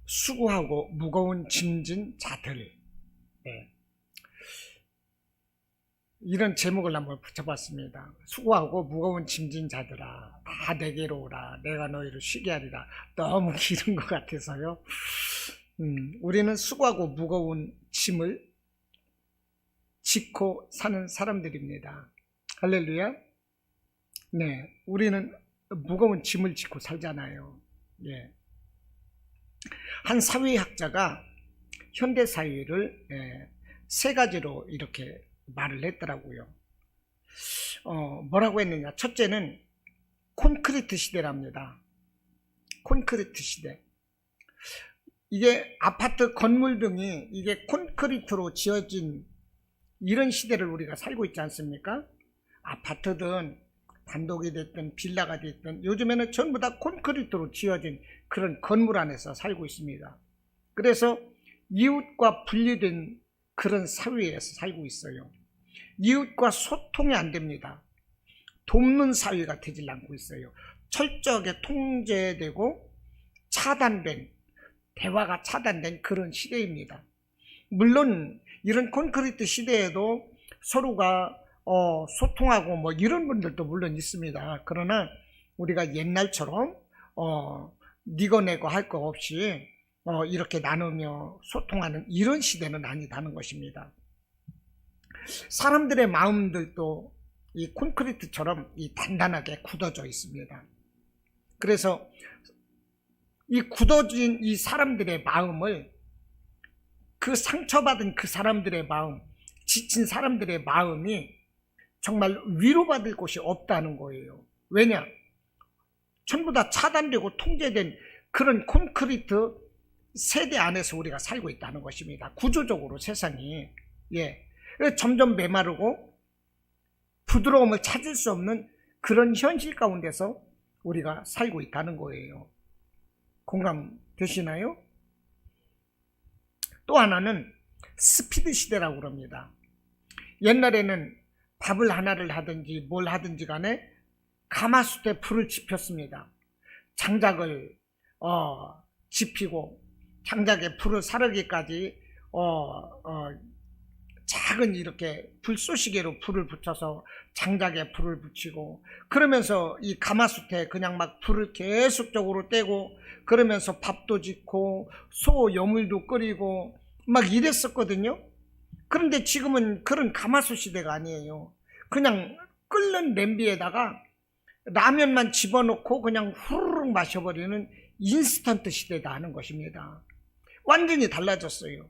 수고하고 무거운 짐진 자들, 네. 이런 제목을 한번 붙여봤습니다. 수고하고 무거운 짐진 자들아, 다 내게로 오라. 내가 너희를 쉬게 하리라. 너무 길은 것 같아서요. 우리는 수고하고 무거운 짐을 짓고 사는 사람들입니다. 할렐루야. 네, 우리는 무거운 짐을 짓고 살잖아요. 예. 한 사회학자가 현대 사회를 세 가지로 이렇게 말을 했더라고요. 뭐라고 했느냐? 첫째는 콘크리트 시대랍니다. 콘크리트 시대. 이게 아파트 건물 등이 이게 콘크리트로 지어진 이런 시대를 우리가 살고 있지 않습니까? 아파트든 단독이 됐든 빌라가 됐든 요즘에는 전부 다 콘크리트로 지어진 그런 건물 안에서 살고 있습니다. 그래서 이웃과 분리된 그런 사회에서 살고 있어요. 이웃과 소통이 안 됩니다. 돕는 사회가 되질 않고 있어요. 철저하게 통제되고 차단된, 대화가 차단된 그런 시대입니다. 물론 이런 콘크리트 시대에도 서로가 소통하고 뭐 이런 분들도 물론 있습니다. 그러나 우리가 옛날처럼 니거 내고 할 거 없이 이렇게 나누며 소통하는 이런 시대는 아니다는 것입니다. 사람들의 마음들도 이 콘크리트처럼 이 단단하게 굳어져 있습니다. 그래서 이 굳어진 이 사람들의 마음을, 그 상처받은 그 사람들의 마음, 지친 사람들의 마음이 정말 위로받을 곳이 없다는 거예요. 왜냐? 전부 다 차단되고 통제된 그런 콘크리트 세대 안에서 우리가 살고 있다는 것입니다. 구조적으로 세상이. 예. 점점 메마르고 부드러움을 찾을 수 없는 그런 현실 가운데서 우리가 살고 있다는 거예요. 공감되시나요? 또 하나는 스피드 시대라고 그럽니다. 옛날에는 밥을 하나를 하든지 뭘 하든지 간에 가마솥에 불을 지폈습니다. 장작을 지피고 장작에 불을 사르기까지 작은 이렇게 불쏘시개로 불을 붙여서 장작에 불을 붙이고, 그러면서 이 가마솥에 그냥 막 불을 계속적으로 떼고, 그러면서 밥도 짓고 소 여물도 끓이고 막 이랬었거든요. 그런데 지금은 그런 가마솥 시대가 아니에요. 그냥 끓는 냄비에다가 라면만 집어넣고 그냥 후루룩 마셔버리는 인스턴트 시대다 하는 것입니다. 완전히 달라졌어요.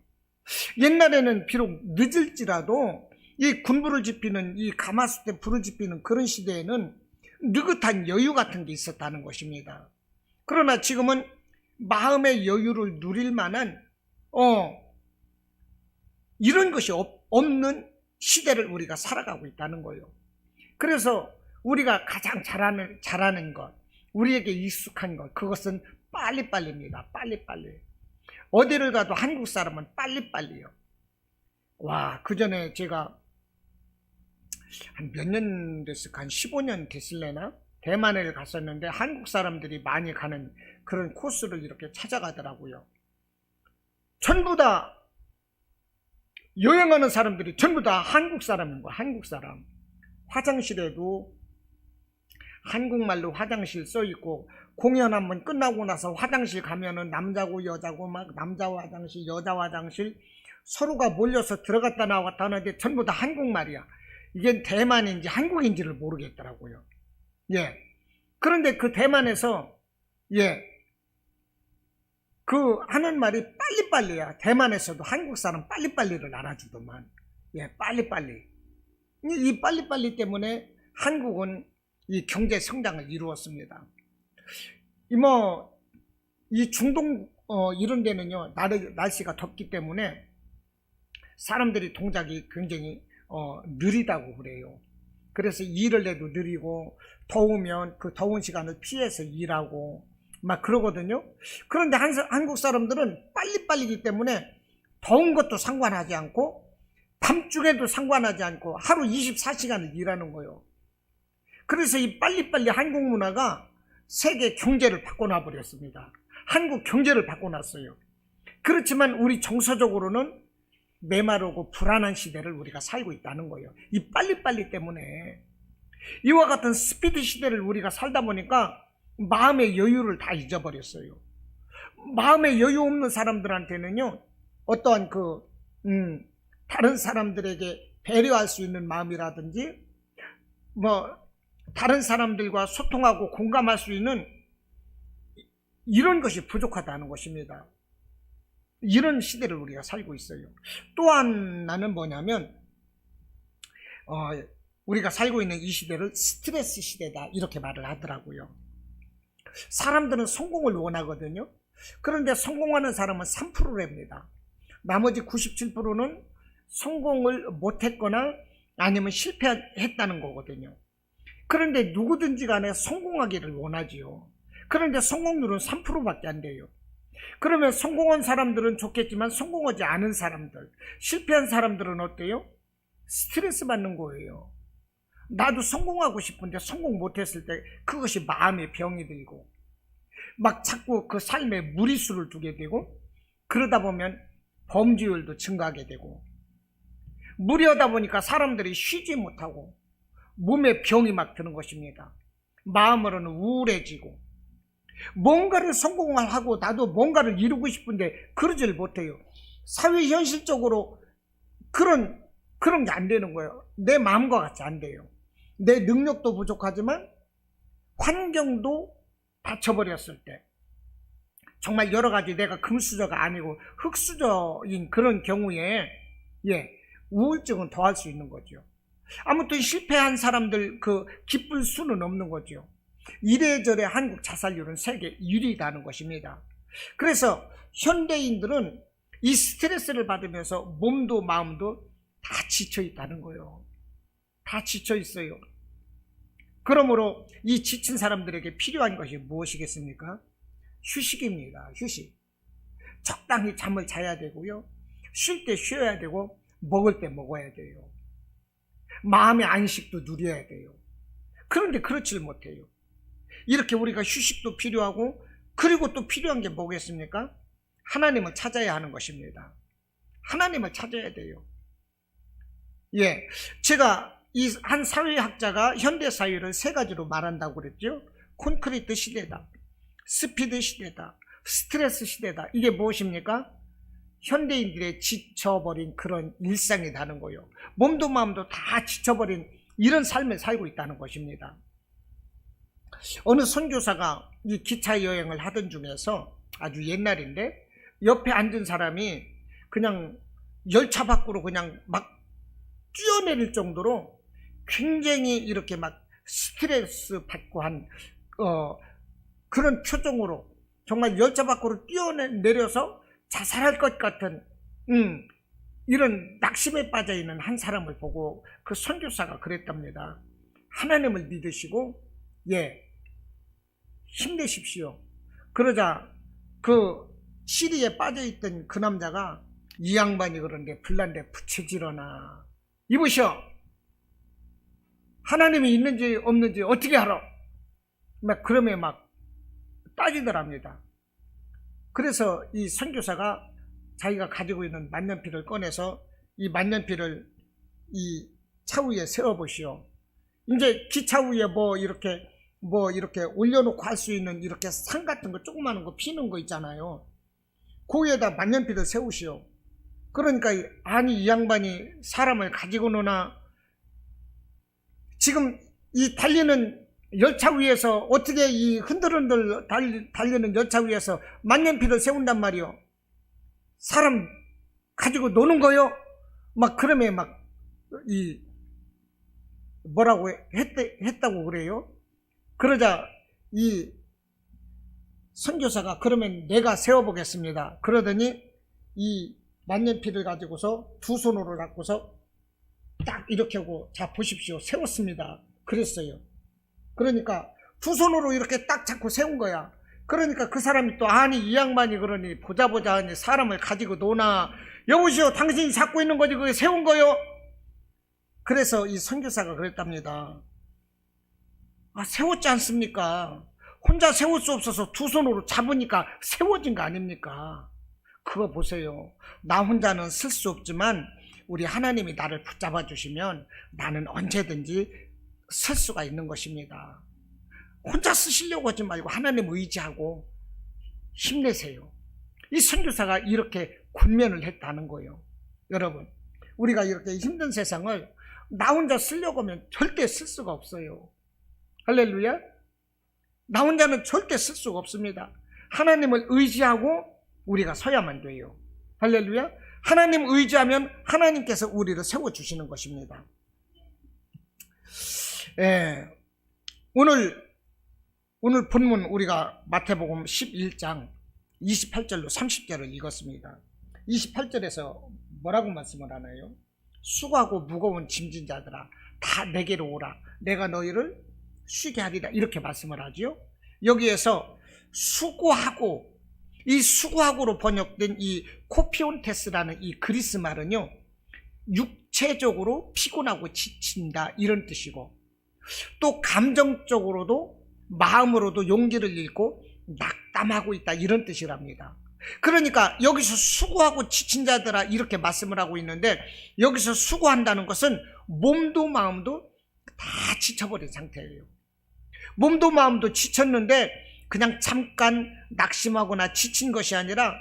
옛날에는 비록 늦을지라도 이 군불을 지피는, 이 가마솥에 불을 지피는 그런 시대에는 느긋한 여유 같은 게 있었다는 것입니다. 그러나 지금은 마음의 여유를 누릴 만한 이런 것이 없는 시대를 우리가 살아가고 있다는 거예요. 그래서 우리가 가장 잘하는 것, 우리에게 익숙한 것, 그것은 빨리빨리입니다. 빨리빨리. 어디를 가도 한국 사람은 빨리빨리요. 와, 그 전에 제가 한 몇 년 됐을까? 한 15년 됐을래나? 대만을 갔었는데 한국 사람들이 많이 가는 그런 코스를 이렇게 찾아가더라고요. 전부 다 여행하는 사람들이 전부 다 한국 사람인 거야. 한국 사람. 화장실에도 한국말로 화장실 써 있고, 공연 한번 끝나고 나서 화장실 가면은 남자고 여자고 막 남자 화장실, 여자 화장실 서로가 몰려서 들어갔다 나왔다 하는데 전부 다 한국말이야. 이게 대만인지 한국인지를 모르겠더라고요. 예. 그런데 그 대만에서 그 하는 말이 빨리빨리야. 대만에서도 한국 사람 빨리빨리를 알아주더만. 예, 빨리빨리. 이 빨리빨리 때문에 한국은 이 경제 성장을 이루었습니다. 이 중동 이런 데는요, 날씨가 덥기 때문에 사람들이 동작이 굉장히 느리다고 그래요. 그래서 일을 해도 느리고, 더우면 그 더운 시간을 피해서 일하고 막 그러거든요. 그런데 한국 사람들은 빨리빨리기 때문에 더운 것도 상관하지 않고 밤중에도 상관하지 않고 하루 24시간을 일하는 거예요. 그래서 이 빨리빨리 한국 문화가 세계 경제를 바꿔놔 버렸습니다. 한국 경제를 바꿔놨어요. 그렇지만 우리 정서적으로는 메마르고 불안한 시대를 우리가 살고 있다는 거예요. 이 빨리빨리 때문에. 이와 같은 스피드 시대를 우리가 살다 보니까 마음의 여유를 다 잊어버렸어요. 마음의 여유 없는 사람들한테는요, 어떠한 다른 사람들에게 배려할 수 있는 마음이라든지, 다른 사람들과 소통하고 공감할 수 있는 이런 것이 부족하다는 것입니다. 이런 시대를 우리가 살고 있어요. 또 하나는 뭐냐면, 우리가 살고 있는 이 시대를 스트레스 시대다, 이렇게 말을 하더라고요. 사람들은 성공을 원하거든요. 그런데 성공하는 사람은 3%랍니다. 나머지 97%는 성공을 못했거나 아니면 실패했다는 거거든요. 그런데 누구든지 간에 성공하기를 원하지요. 그런데 성공률은 3%밖에 안 돼요. 그러면 성공한 사람들은 좋겠지만 성공하지 않은 사람들, 실패한 사람들은 어때요? 스트레스 받는 거예요. 나도 성공하고 싶은데 성공 못했을 때 그것이 마음의 병이 들고 막 자꾸 그 삶에 무리수를 두게 되고, 그러다 보면 범죄율도 증가하게 되고, 무리하다 보니까 사람들이 쉬지 못하고 몸에 병이 막 드는 것입니다. 마음으로는 우울해지고, 뭔가를 성공을 하고 나도 뭔가를 이루고 싶은데 그러질 못해요. 사회 현실적으로 그런 게 안 되는 거예요. 내 마음과 같이 안 돼요. 내 능력도 부족하지만 환경도 받쳐버렸을 때, 정말 여러 가지 내가 금수저가 아니고 흙수저인 그런 경우에 우울증은 더할 수 있는 거죠. 아무튼 실패한 사람들 기쁠 수는 없는 거죠. 이래저래 한국 자살률은 세계 1위라는 것입니다. 그래서 현대인들은 이 스트레스를 받으면서 몸도 마음도 다 지쳐 있다는 거예요. 다 지쳐 있어요. 그러므로 이 지친 사람들에게 필요한 것이 무엇이겠습니까? 휴식입니다. 휴식. 적당히 잠을 자야 되고요. 쉴 때 쉬어야 되고, 먹을 때 먹어야 돼요. 마음의 안식도 누려야 돼요. 그런데 그렇지 못해요. 이렇게 우리가 휴식도 필요하고, 그리고 또 필요한 게 뭐겠습니까? 하나님을 찾아야 하는 것입니다. 하나님을 찾아야 돼요. 제가 이 한 사회학자가 현대 사회를 3가지로 말한다고 그랬죠. 콘크리트 시대다, 스피드 시대다, 스트레스 시대다. 이게 무엇입니까? 현대인들의 지쳐버린 그런 일상이라는 거예요. 몸도 마음도 다 지쳐버린 이런 삶을 살고 있다는 것입니다. 어느 선교사가 이 기차 여행을 하던 중에서, 아주 옛날인데, 옆에 앉은 사람이 그냥 열차 밖으로 그냥 막 뛰어내릴 정도로 굉장히 이렇게 막 스트레스 받고 한 그런 표정으로 정말 열차 밖으로 뛰어내려서 자살할 것 같은 이런 낙심에 빠져있는 한 사람을 보고 그 선교사가 그랬답니다. 하나님을 믿으시고 힘내십시오. 그러자 그 시리에 빠져있던 그 남자가, 이 양반이 그런데 불난데 부채질하나, 이보시오, 하나님이 있는지 없는지 어떻게 알아? 막 그러면 막 따지더랍니다. 그래서 이 선교사가 자기가 가지고 있는 만년필을 꺼내서 이 만년필을 이 차 위에 세워보시오. 이제 기차 위에 이렇게 올려놓고 할 수 있는 이렇게 상 같은 거, 조그마한 거 피는 거 있잖아요. 거기에다 만년필을 세우시오. 그러니까 아니, 이 양반이 사람을 가지고 노나, 지금 이 달리는 열차 위에서 어떻게 이 흔들흔들 달리는 열차 위에서 만년필을 세운단 말이요. 사람 가지고 노는 거요? 막 그러면 막 뭐라고 했다고 그래요. 그러자 이 선교사가, 그러면 내가 세워보겠습니다. 그러더니 이 만년필을 가지고서 두 손으로 잡고서 딱 이렇게 하고, 자 보십시오, 세웠습니다. 그랬어요. 그러니까 두 손으로 이렇게 딱 잡고 세운 거야. 그러니까 그 사람이 또, 아니 이 양반이 그러니 보자 하니 사람을 가지고 노나, 여보시오, 당신이 잡고 있는 거지 그게 세운 거요? 그래서 이 선교사가 그랬답니다. 세웠지 않습니까? 혼자 세울 수 없어서 두 손으로 잡으니까 세워진 거 아닙니까? 그거 보세요. 나 혼자는 쓸 수 없지만 우리 하나님이 나를 붙잡아 주시면 나는 언제든지 쓸 수가 있는 것입니다. 혼자 쓰시려고 하지 말고 하나님 의지하고 힘내세요. 이 선교사가 이렇게 군면을 했다는 거예요. 여러분, 우리가 이렇게 힘든 세상을 나 혼자 쓰려고 하면 절대 쓸 수가 없어요. 할렐루야. 나 혼자는 절대 쓸 수가 없습니다. 하나님을 의지하고 우리가 서야만 돼요. 할렐루야. 하나님 의지하면 하나님께서 우리를 세워주시는 것입니다. 오늘 본문 우리가 마태복음 11장 28절로 30절을 읽었습니다. 28절에서 뭐라고 말씀을 하나요? 수고하고 무거운 짐진 자들아 다 내게로 오라 내가 너희를 쉬게 하리라 이렇게 말씀을 하죠. 여기에서 수고하고, 이 수고하고로 번역된 이 코피온테스라는 이 그리스 말은요, 육체적으로 피곤하고 지친다 이런 뜻이고, 또 감정적으로도 마음으로도 용기를 잃고 낙담하고 있다 이런 뜻이랍니다. 그러니까 여기서 수고하고 지친 자들아 이렇게 말씀을 하고 있는데, 여기서 수고한다는 것은 몸도 마음도 다 지쳐버린 상태예요. 몸도 마음도 지쳤는데 그냥 잠깐 낙심하거나 지친 것이 아니라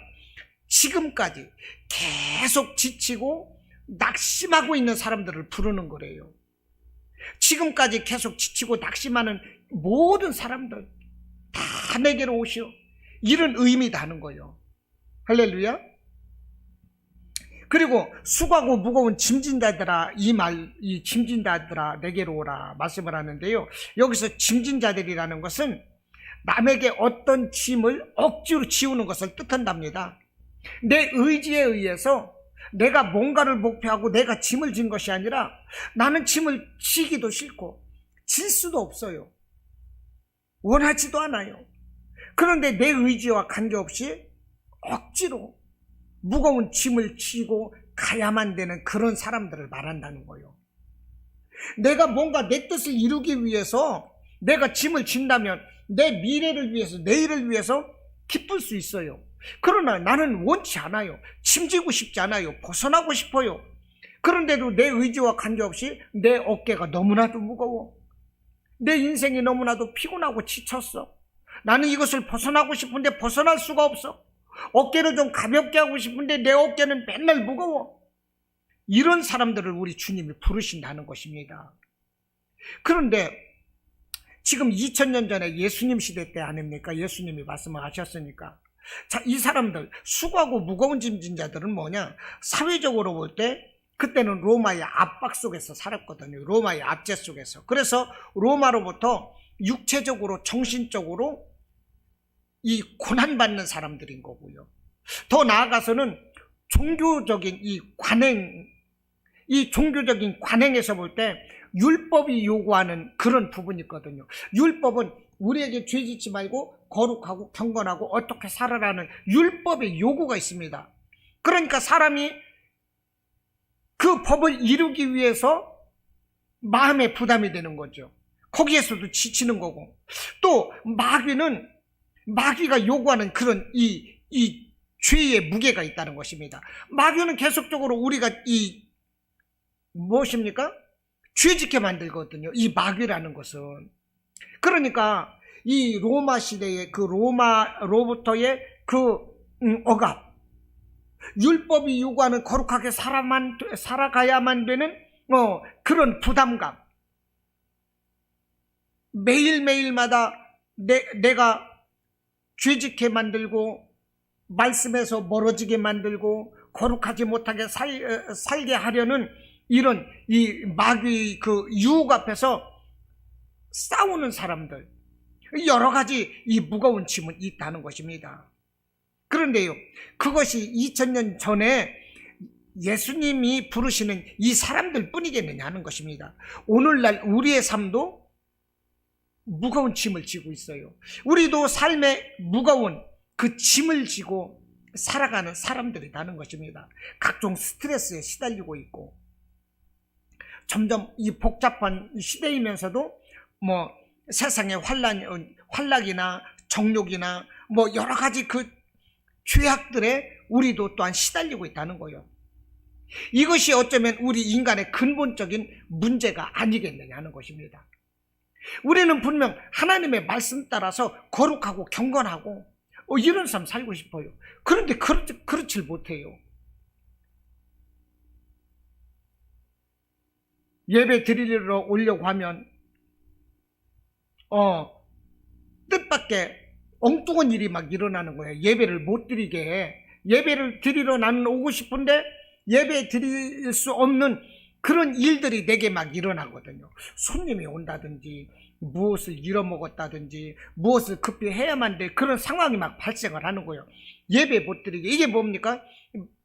지금까지 계속 지치고 낙심하고 있는 사람들을 부르는 거래요. 지금까지 계속 지치고 낙심하는 모든 사람들 다 내게로 오시오, 이런 의미다 하는 거예요. 할렐루야. 그리고 수고하고 무거운 짐진 자들아 이 짐진 자들아 내게로 오라 말씀을 하는데요, 여기서 짐진 자들이라는 것은 남에게 어떤 짐을 억지로 지우는 것을 뜻한답니다. 내 의지에 의해서 내가 뭔가를 목표하고 내가 짐을 진 것이 아니라 나는 짐을 지기도 싫고 질 수도 없어요. 원하지도 않아요. 그런데 내 의지와 관계없이 억지로 무거운 짐을 지고 가야만 되는 그런 사람들을 말한다는 거예요. 내가 뭔가 내 뜻을 이루기 위해서 내가 짐을 진다면 내 미래를 위해서, 내일을 위해서 기쁠 수 있어요. 그러나 나는 원치 않아요. 짐지고 싶지 않아요. 벗어나고 싶어요. 그런데도 내 의지와 관계없이 내 어깨가 너무나도 무거워. 내 인생이 너무나도 피곤하고 지쳤어. 나는 이것을 벗어나고 싶은데 벗어날 수가 없어. 어깨를 좀 가볍게 하고 싶은데 내 어깨는 맨날 무거워. 이런 사람들을 우리 주님이 부르신다는 것입니다. 그런데 지금 2000년 전에 예수님 시대 때 아닙니까? 예수님이 말씀을 하셨으니까. 자, 이 사람들, 수고하고 무거운 짐진 자들은 뭐냐? 사회적으로 볼 때 그때는 로마의 압박 속에서 살았거든요. 로마의 압제 속에서. 그래서 로마로부터 육체적으로, 정신적으로 이 고난받는 사람들인 거고요. 더 나아가서는 종교적인 이 종교적인 관행에서 볼 때 율법이 요구하는 그런 부분이 있거든요. 율법은 우리에게 죄 짓지 말고 거룩하고 경건하고 어떻게 살아라는 율법의 요구가 있습니다. 그러니까 사람이 그 법을 이루기 위해서 마음의 부담이 되는 거죠. 거기에서도 지치는 거고, 또 마귀가 요구하는 그런 이 죄의 무게가 있다는 것입니다. 마귀는 계속적으로 우리가 무엇입니까? 죄짓게 만들거든요. 이 마귀라는 것은. 그러니까 이 로마 시대의 그 로마로부터의 그 억압, 율법이 요구하는 거룩하게 살아가야만 되는 그런 부담감, 매일매일마다 내가 죄짓게 만들고 말씀에서 멀어지게 만들고 거룩하지 못하게 살게 하려는 이런 이 마귀의 그 유혹 앞에서 싸우는 사람들, 여러 가지 이 무거운 짐은 있다는 것입니다. 그런데요, 그것이 2000년 전에 예수님이 부르시는 이 사람들 뿐이겠느냐 하는 것입니다. 오늘날 우리의 삶도 무거운 짐을 지고 있어요. 우리도 삶에 무거운 그 짐을 지고 살아가는 사람들이라는 것입니다. 각종 스트레스에 시달리고 있고, 점점 이 복잡한 시대이면서도 세상에 환락이나 정욕이나 뭐 여러 가지 그 죄악들에 우리도 또한 시달리고 있다는 거예요. 이것이 어쩌면 우리 인간의 근본적인 문제가 아니겠느냐는 것입니다. 우리는 분명 하나님의 말씀 따라서 거룩하고 경건하고 이런 삶 살고 싶어요. 그런데 그렇질 못해요. 예배 드리러 오려고 하면 뜻밖의 엉뚱한 일이 막 일어나는 거예요. 예배를 못 드리게 해. 예배를 드리러 나는 오고 싶은데 예배 드릴 수 없는 그런 일들이 내게 막 일어나거든요. 손님이 온다든지 무엇을 잃어먹었다든지 무엇을 급히 해야만 돼, 그런 상황이 막 발생을 하는 거예요. 예배 못 드리게. 이게 뭡니까?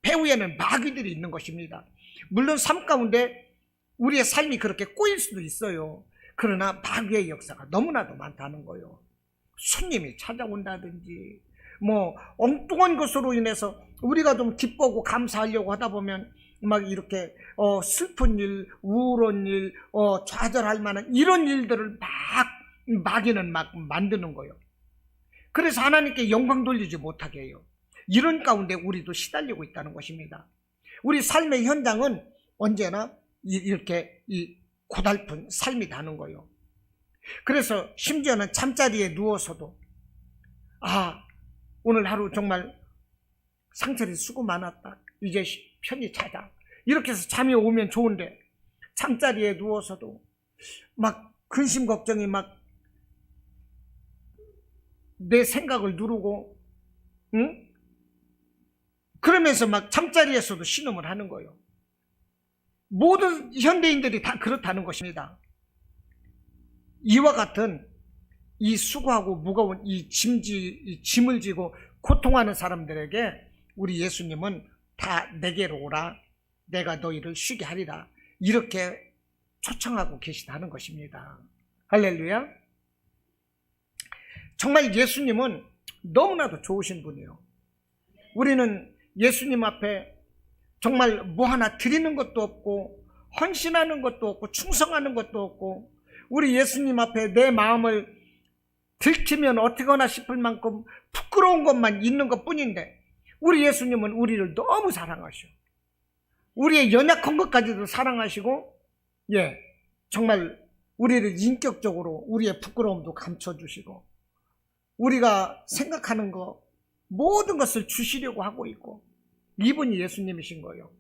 배후에는 마귀들이 있는 것입니다. 물론 삶 가운데 우리의 삶이 그렇게 꼬일 수도 있어요. 그러나 마귀의 역사가 너무나도 많다는 거예요. 손님이 찾아온다든지 뭐 엉뚱한 것으로 인해서 우리가 좀 기쁘고 감사하려고 하다 보면 막 이렇게 슬픈 일, 우울한 일, 좌절할 만한 이런 일들을 막 마귀는 막 만드는 거예요. 그래서 하나님께 영광 돌리지 못하게 해요. 이런 가운데 우리도 시달리고 있다는 것입니다. 우리 삶의 현장은 언제나 이렇게 고달픈 삶이 나는 거예요. 그래서 심지어는 잠자리에 누워서도 오늘 하루 정말 상철이 수고 많았다, 이제 편히 자자, 이렇게 해서 잠이 오면 좋은데 잠자리에 누워서도 막 근심 걱정이 막 내 생각을 누르고 그러면서 막 잠자리에서도 신음을 하는 거예요. 모든 현대인들이 다 그렇다는 것입니다. 이와 같은 이 수고하고 무거운 이 짐을 지고 고통하는 사람들에게 우리 예수님은 다 내게로 오라, 내가 너희를 쉬게 하리라, 이렇게 초청하고 계시다는 것입니다. 할렐루야. 정말 예수님은 너무나도 좋으신 분이에요. 우리는 예수님 앞에 정말 뭐 하나 드리는 것도 없고 헌신하는 것도 없고 충성하는 것도 없고, 우리 예수님 앞에 내 마음을 들키면 어떻게거나 싶을 만큼 부끄러운 것만 있는 것 뿐인데, 우리 예수님은 우리를 너무 사랑하셔. 우리의 연약한 것까지도 사랑하시고, 정말 우리를 인격적으로 우리의 부끄러움도 감춰주시고, 우리가 생각하는 거 모든 것을 주시려고 하고 있고, 이분이 예수님이신 거예요.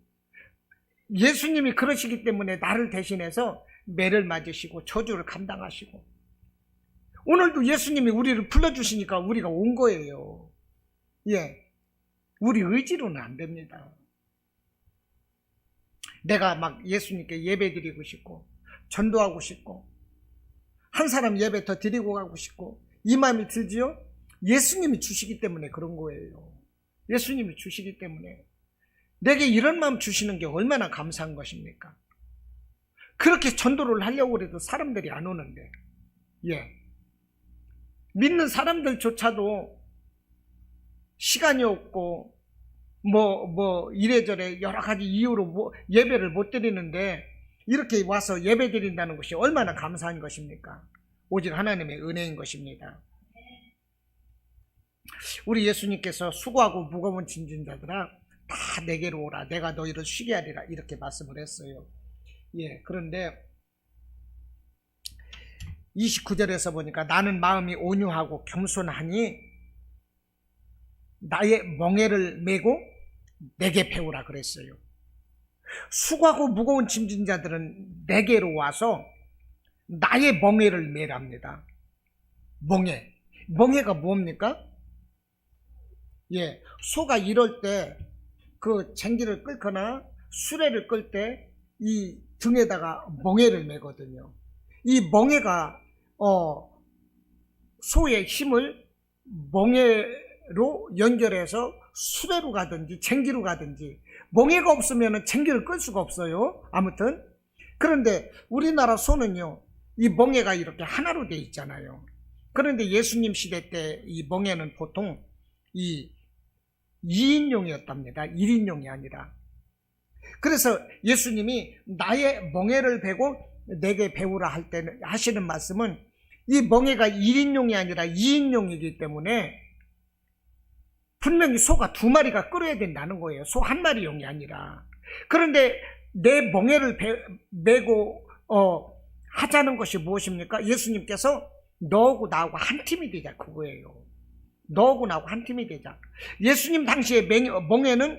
예수님이 그러시기 때문에 나를 대신해서 매를 맞으시고 저주를 감당하시고, 오늘도 예수님이 우리를 불러주시니까 우리가 온 거예요. 우리 의지로는 안 됩니다. 내가 막 예수님께 예배 드리고 싶고 전도하고 싶고 한 사람 예배 더 드리고 가고 싶고 이 마음이 들지요? 예수님이 주시기 때문에 그런 거예요. 예수님이 주시기 때문에. 내게 이런 마음 주시는 게 얼마나 감사한 것입니까? 그렇게 전도를 하려고 해도 사람들이 안 오는데, 믿는 사람들조차도 시간이 없고 이래저래 여러 가지 이유로 예배를 못 드리는데, 이렇게 와서 예배 드린다는 것이 얼마나 감사한 것입니까? 오직 하나님의 은혜인 것입니다. 우리 예수님께서 수고하고 무거운 짐진 자들아 다 내게로 오라, 내가 너희를 쉬게 하리라, 이렇게 말씀을 했어요. 그런데 29절에서 보니까 나는 마음이 온유하고 겸손하니 나의 멍에를 메고 내게 배우라 그랬어요. 수고하고 무거운 짐진 자들은 내게로 와서 나의 멍에를 메랍니다. 멍에가 뭡니까? 소가 이럴 때 그 쟁기를 끌거나 수레를 끌 때 이 등에다가 멍에를 메거든요. 이 멍에가 소의 힘을 멍에로 연결해서 수레로 가든지 쟁기로 가든지, 멍에가 없으면 쟁기를 끌 수가 없어요. 아무튼 그런데 우리나라 소는요, 이 멍에가 이렇게 하나로 돼 있잖아요. 그런데 예수님 시대 때 이 멍에는 보통 이 2인용이었답니다. 1인용이 아니라. 그래서 예수님이 나의 멍에를 베고 내게 배우라 할 때는 하시는 말씀은, 이 멍에가 1인용이 아니라 2인용이기 때문에 분명히 소가 2마리가 끌어야 된다는 거예요. 소 1마리용이 아니라. 그런데 내 멍에를 메고 하자는 것이 무엇입니까? 예수님께서 너하고 나하고 한 팀이 되자, 그거예요. 너하고 나하고 한 팀이 되자. 예수님 당시에 멍에는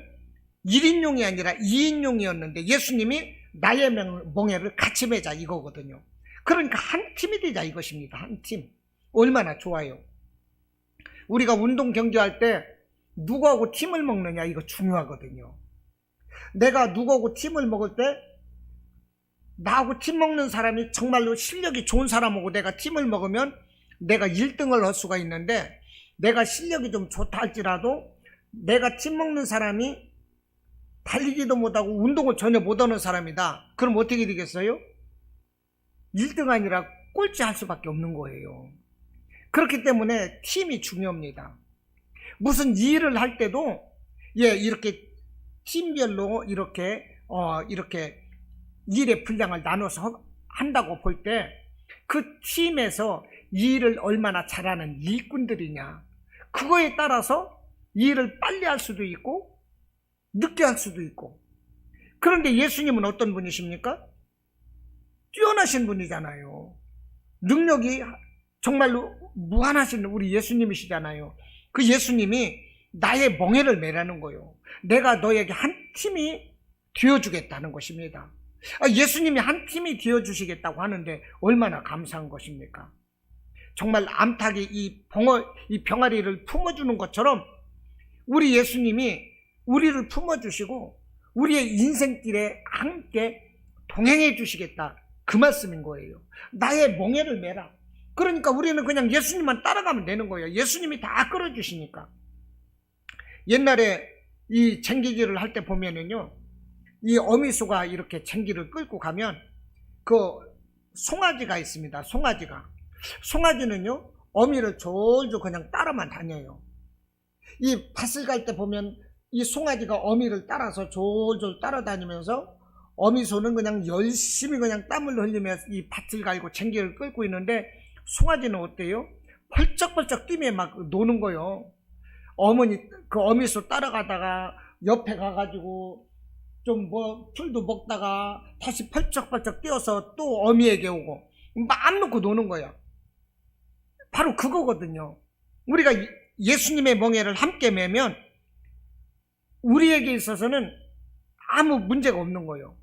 1인용이 아니라 2인용이었는데 예수님이 나의 멍에를 같이 매자, 이거거든요. 그러니까 한 팀이 되자, 이것입니다. 한 팀. 얼마나 좋아요. 우리가 운동 경기할 때 누구하고 팀을 먹느냐, 이거 중요하거든요. 내가 누구하고 팀을 먹을 때 나하고 팀 먹는 사람이 정말로 실력이 좋은 사람하고 내가 팀을 먹으면 내가 1등을 할 수가 있는데, 내가 실력이 좀 좋다 할지라도 내가 팀 먹는 사람이 달리기도 못하고 운동을 전혀 못하는 사람이다. 그럼 어떻게 되겠어요? 1등 아니라 꼴찌 할 수밖에 없는 거예요. 그렇기 때문에 팀이 중요합니다. 무슨 일을 할 때도 이렇게 팀별로 이렇게 일의 분량을 나눠서 한다고 볼 때 그 팀에서 일을 얼마나 잘하는 일꾼들이냐, 그거에 따라서 일을 빨리 할 수도 있고 늦게 할 수도 있고. 그런데 예수님은 어떤 분이십니까? 뛰어나신 분이잖아요. 능력이 정말로 무한하신 우리 예수님이시잖아요. 그 예수님이 나의 멍에를 매라는 거예요. 내가 너에게 한 팀이 되어주겠다는 것입니다. 예수님이 한 팀이 되어주시겠다고 하는데 얼마나 감사한 것입니까? 정말 암탉이 이 병아리를 품어주는 것처럼 우리 예수님이 우리를 품어주시고 우리의 인생길에 함께 동행해 주시겠다, 그 말씀인 거예요. 나의 멍에를 매라. 그러니까 우리는 그냥 예수님만 따라가면 되는 거예요. 예수님이 다 끌어주시니까. 옛날에 이 쟁기질을 할 때 보면은요, 이 어미소가 이렇게 쟁기를 끌고 가면 그 송아지가 있습니다. 송아지는요 어미를 졸졸 그냥 따라만 다녀요. 이 밭을 갈 때 보면 이 송아지가 어미를 따라서 졸졸 따라다니면서 어미소는 그냥 열심히 그냥 땀을 흘리면서 이 밭을 갈고 쟁기를 끌고 있는데, 송아지는 어때요? 펄쩍펄쩍 뛰며 막 노는 거요. 그 어미소 따라가다가 옆에 가가지고 좀 풀도 먹다가 다시 펄쩍펄쩍 뛰어서 또 어미에게 오고 마음 놓고 노는 거야. 바로 그거거든요. 우리가 예수님의 멍에를 함께 매면 우리에게 있어서는 아무 문제가 없는 거예요.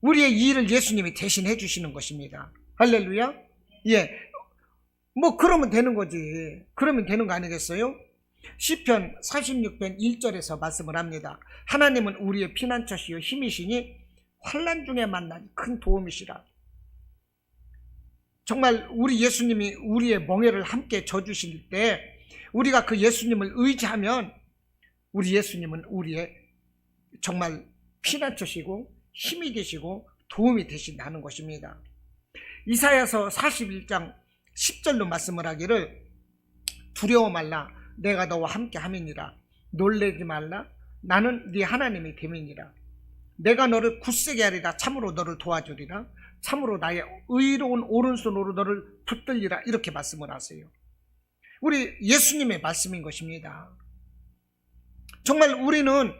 우리의 일을 예수님이 대신해 주시는 것입니다. 할렐루야. 그러면 되는 거지. 그러면 되는 거 아니겠어요? 시편 46편 1절에서 말씀을 합니다. 하나님은 우리의 피난처시요 힘이시니 환난 중에 만난 큰 도움이시라. 정말 우리 예수님이 우리의 멍에를 함께 져주실 때 우리가 그 예수님을 의지하면 우리 예수님은 우리의 정말 피난처시고 힘이 되시고 도움이 되신다는 것입니다. 이사야서 41장 10절로 말씀을 하기를, 두려워 말라, 내가 너와 함께 함이니라. 놀라지 말라, 나는 네 하나님이 됨이니라. 내가 너를 굳세게 하리라. 참으로 너를 도와주리라. 참으로 나의 의로운 오른손으로 너를 붙들리라. 이렇게 말씀을 하세요. 우리 예수님의 말씀인 것입니다. 정말 우리는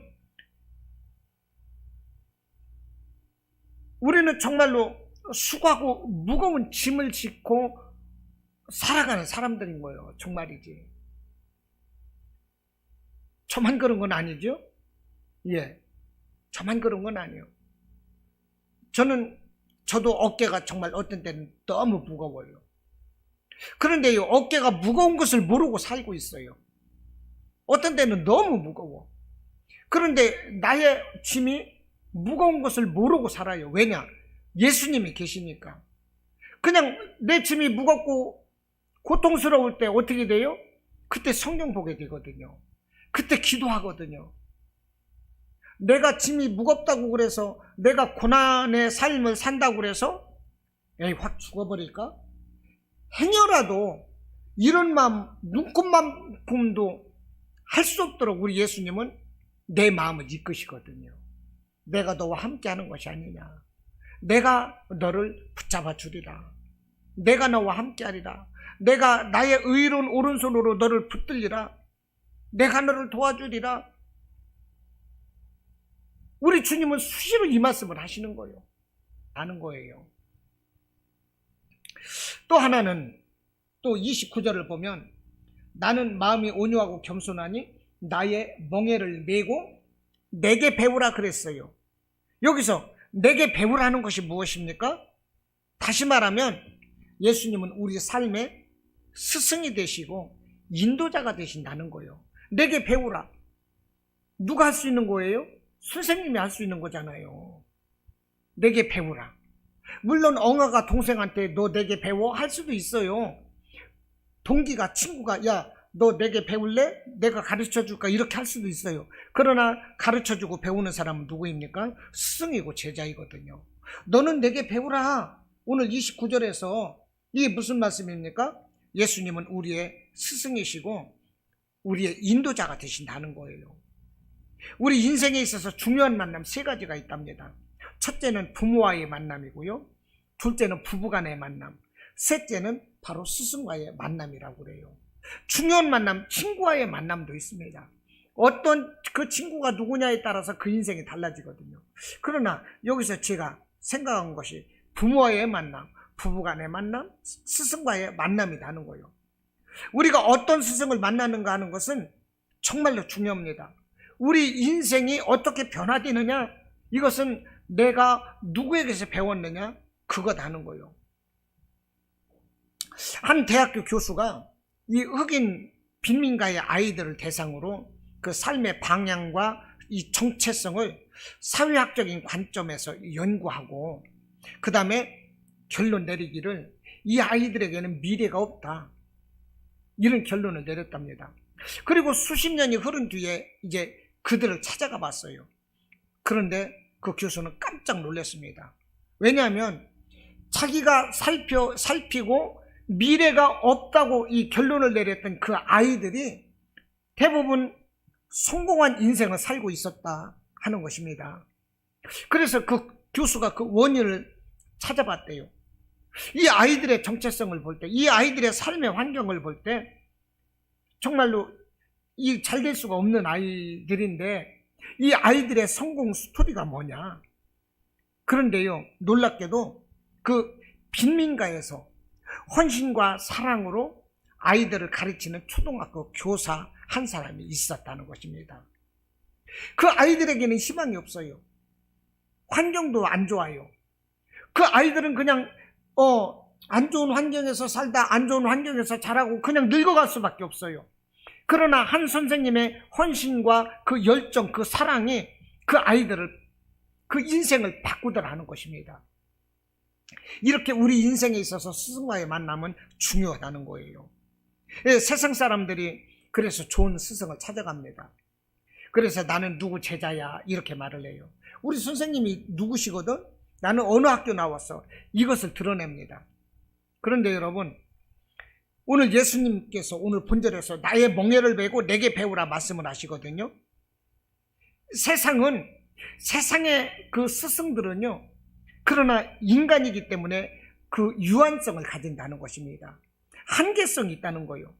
정말로 수고하고 무거운 짐을 싣고 살아가는 사람들인 거예요. 정말이지. 저만 그런 건 아니죠? 저만 그런 건 아니에요. 저도 어깨가 정말 어떤 때는 너무 무거워요. 그런데 이 어깨가 무거운 것을 모르고 살고 있어요. 어떤 때는 너무 무거워. 그런데 나의 짐이 무거운 것을 모르고 살아요. 왜냐? 예수님이 계시니까. 그냥 내 짐이 무겁고 고통스러울 때 어떻게 돼요? 그때 성경 보게 되거든요. 그때 기도하거든요. 내가 짐이 무겁다고 그래서, 내가 고난의 삶을 산다고 그래서 확 죽어버릴까? 행여라도 이런 마음, 눈꼽만큼도 할 수 없도록 우리 예수님은 내 마음을 이끄시거든요. 내가 너와 함께 하는 것이 아니냐, 내가 너를 붙잡아 주리라, 내가 너와 함께 하리라, 내가 나의 의로운 오른손으로 너를 붙들리라. 내가 너를 도와주리라. 우리 주님은 수시로 이 말씀을 하시는 거예요. 아는 거예요. 또 하나는 또 29절을 보면 나는 마음이 온유하고 겸손하니 나의 멍에를 메고 내게 배우라 그랬어요. 여기서 내게 배우라는 것이 무엇입니까? 다시 말하면 예수님은 우리 삶의 스승이 되시고 인도자가 되신다는 거예요. 내게 배우라. 누가 할 수 있는 거예요? 선생님이 할 수 있는 거잖아요. 내게 배우라. 물론 엉아가 동생한테 너 내게 배워? 할 수도 있어요. 동기가, 친구가 야, 너 내게 배울래? 내가 가르쳐줄까? 이렇게 할 수도 있어요. 그러나 가르쳐주고 배우는 사람은 누구입니까? 스승이고 제자이거든요. 너는 내게 배우라. 오늘 29절에서 이게 무슨 말씀입니까? 예수님은 우리의 스승이시고 우리의 인도자가 되신다는 거예요. 우리 인생에 있어서 중요한 만남 세 가지가 있답니다. 첫째는 부모와의 만남이고요. 둘째는 부부간의 만남. 셋째는 바로 스승과의 만남이라고 그래요. 중요한 만남, 친구와의 만남도 있습니다. 어떤 그 친구가 누구냐에 따라서 그 인생이 달라지거든요. 그러나 여기서 제가 생각한 것이 부모와의 만남, 부부간의 만남, 스승과의 만남이라는 거예요. 우리가 어떤 스승을 만나는가 하는 것은 정말로 중요합니다. 우리 인생이 어떻게 변화되느냐, 이것은 내가 누구에게서 배웠느냐, 그거다는 거예요. 한 대학교 교수가 이 흑인 빈민가의 아이들을 대상으로 그 삶의 방향과 이 정체성을 사회학적인 관점에서 연구하고 그 다음에 결론 내리기를 이 아이들에게는 미래가 없다, 이런 결론을 내렸답니다. 그리고 수십 년이 흐른 뒤에 이제 그들을 찾아가 봤어요. 그런데 그 교수는 깜짝 놀랐습니다. 왜냐하면 자기가 살피고 미래가 없다고 이 결론을 내렸던 그 아이들이 대부분 성공한 인생을 살고 있었다 하는 것입니다. 그래서 그 교수가 그 원인을 찾아봤대요. 이 아이들의 정체성을 볼 때, 이 아이들의 삶의 환경을 볼 때 정말로 이 잘 될 수가 없는 아이들인데 이 아이들의 성공 스토리가 뭐냐. 그런데요, 놀랍게도 그 빈민가에서 헌신과 사랑으로 아이들을 가르치는 초등학교 교사 한 사람이 있었다는 것입니다. 그 아이들에게는 희망이 없어요. 환경도 안 좋아요. 그 아이들은 그냥 안 좋은 환경에서 살다 안 좋은 환경에서 자라고 그냥 늙어갈 수밖에 없어요. 그러나 한 선생님의 헌신과 그 열정, 그 사랑이 그 아이들을, 그 인생을 바꾸더라는 것입니다. 이렇게 우리 인생에 있어서 스승과의 만남은 중요하다는 거예요. 세상 사람들이 그래서 좋은 스승을 찾아갑니다. 그래서 나는 누구 제자야 이렇게 말을 해요. 우리 선생님이 누구시거든? 나는 어느 학교 나왔어. 이것을 드러냅니다. 그런데 여러분, 오늘 예수님께서 오늘 본절에서 나의 멍에를 메고 내게 배우라 말씀을 하시거든요. 세상의 그 스승들은요, 그러나 인간이기 때문에 그 유한성을 가진다는 것입니다. 한계성이 있다는 거예요.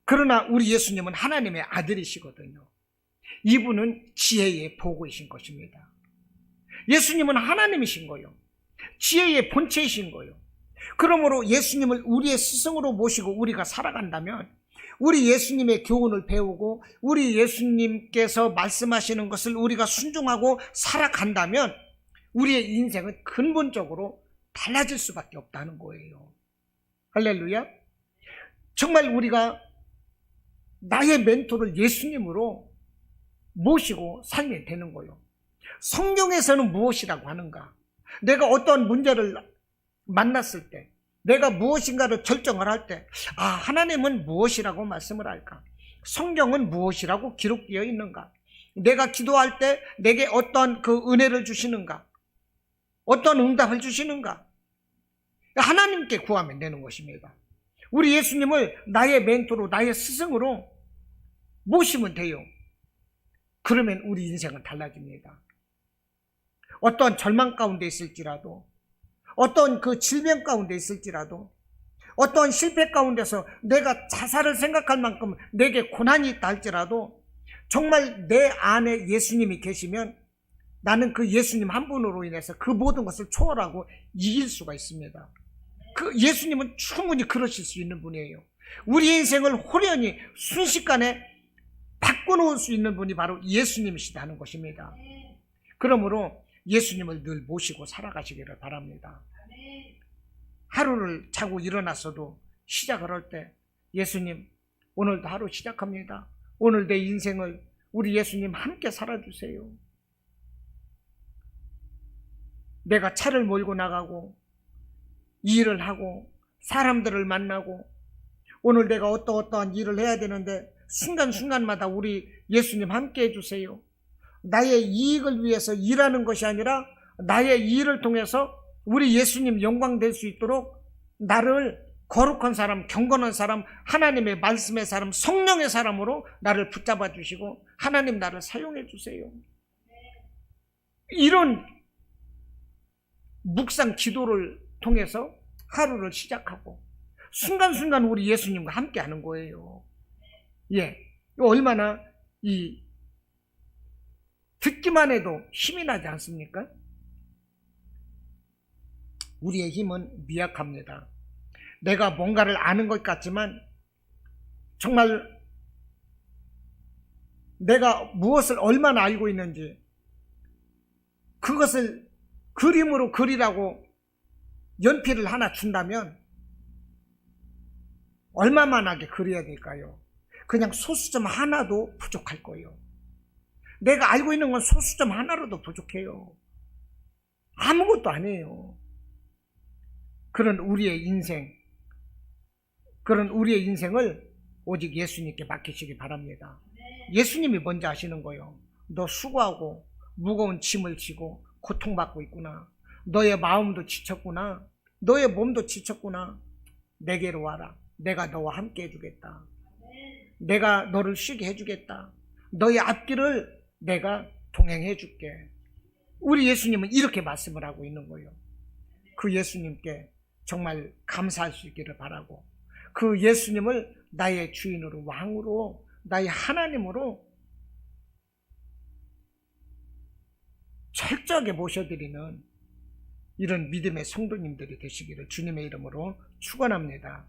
그러나 우리 예수님은 하나님의 아들이시거든요. 이분은 지혜의 보고이신 것입니다. 예수님은 하나님이신 거예요. 지혜의 본체이신 거예요. 그러므로 예수님을 우리의 스승으로 모시고 우리가 살아간다면, 우리 예수님의 교훈을 배우고 우리 예수님께서 말씀하시는 것을 우리가 순종하고 살아간다면 우리의 인생은 근본적으로 달라질 수밖에 없다는 거예요. 할렐루야. 정말 우리가 나의 멘토를 예수님으로 모시고 살면 되는 거예요. 성경에서는 무엇이라고 하는가? 내가 어떤 문제를 만났을 때, 내가 무엇인가를 결정을 할 때, 하나님은 무엇이라고 말씀을 할까? 성경은 무엇이라고 기록되어 있는가? 내가 기도할 때 내게 어떤 그 은혜를 주시는가? 어떤 응답을 주시는가? 하나님께 구하면 되는 것입니다. 우리 예수님을 나의 멘토로, 나의 스승으로 모시면 돼요. 그러면 우리 인생은 달라집니다. 어떤 절망 가운데 있을지라도, 어떤 그 질병 가운데 있을지라도, 어떠한 실패 가운데서 내가 자살을 생각할 만큼 내게 고난이 있다 할지라도 정말 내 안에 예수님이 계시면 나는 그 예수님 한 분으로 인해서 그 모든 것을 초월하고 이길 수가 있습니다. 그 예수님은 충분히 그러실 수 있는 분이에요. 우리 인생을 호련히 순식간에 바꿔놓을 수 있는 분이 바로 예수님이시다는 것입니다. 그러므로 예수님을 늘 모시고 살아가시기를 바랍니다. 하루를 자고 일어났어도 시작을 할 때 예수님 오늘도 하루 시작합니다. 오늘 내 인생을 우리 예수님 함께 살아주세요. 내가 차를 몰고 나가고 일을 하고 사람들을 만나고 오늘 내가 어떠한 일을 해야 되는데 순간순간마다 우리 예수님 함께 해주세요. 나의 이익을 위해서 일하는 것이 아니라 나의 일을 통해서 우리 예수님 영광 될 수 있도록 나를 거룩한 사람, 경건한 사람, 하나님의 말씀의 사람, 성령의 사람으로 나를 붙잡아 주시고 하나님 나를 사용해 주세요. 이런 묵상 기도를 통해서 하루를 시작하고 순간순간 우리 예수님과 함께 하는 거예요. 예, 얼마나 듣기만 해도 힘이 나지 않습니까? 우리의 힘은 미약합니다. 내가 뭔가를 아는 것 같지만 정말 내가 무엇을 얼마나 알고 있는지 그것을 그림으로 그리라고 연필을 하나 준다면 얼마만하게 그려야 될까요? 그냥 소수점 하나도 부족할 거예요. 내가 알고 있는 건 소수점 하나로도 부족해요. 아무것도 아니에요. 그런 우리의 인생을 오직 예수님께 맡기시기 바랍니다. 예수님이 먼저 하시는 거예요. 너 수고하고 무거운 짐을 지고 고통받고 있구나. 너의 마음도 지쳤구나. 너의 몸도 지쳤구나. 내게로 와라. 내가 너와 함께 해주겠다. 내가 너를 쉬게 해주겠다. 너의 앞길을 내가 동행해 줄게. 우리 예수님은 이렇게 말씀을 하고 있는 거예요. 그 예수님께 정말 감사할 수 있기를 바라고 그 예수님을 나의 주인으로 왕으로 나의 하나님으로 철저하게 모셔드리는 이런 믿음의 성도님들이 되시기를 주님의 이름으로 축원합니다.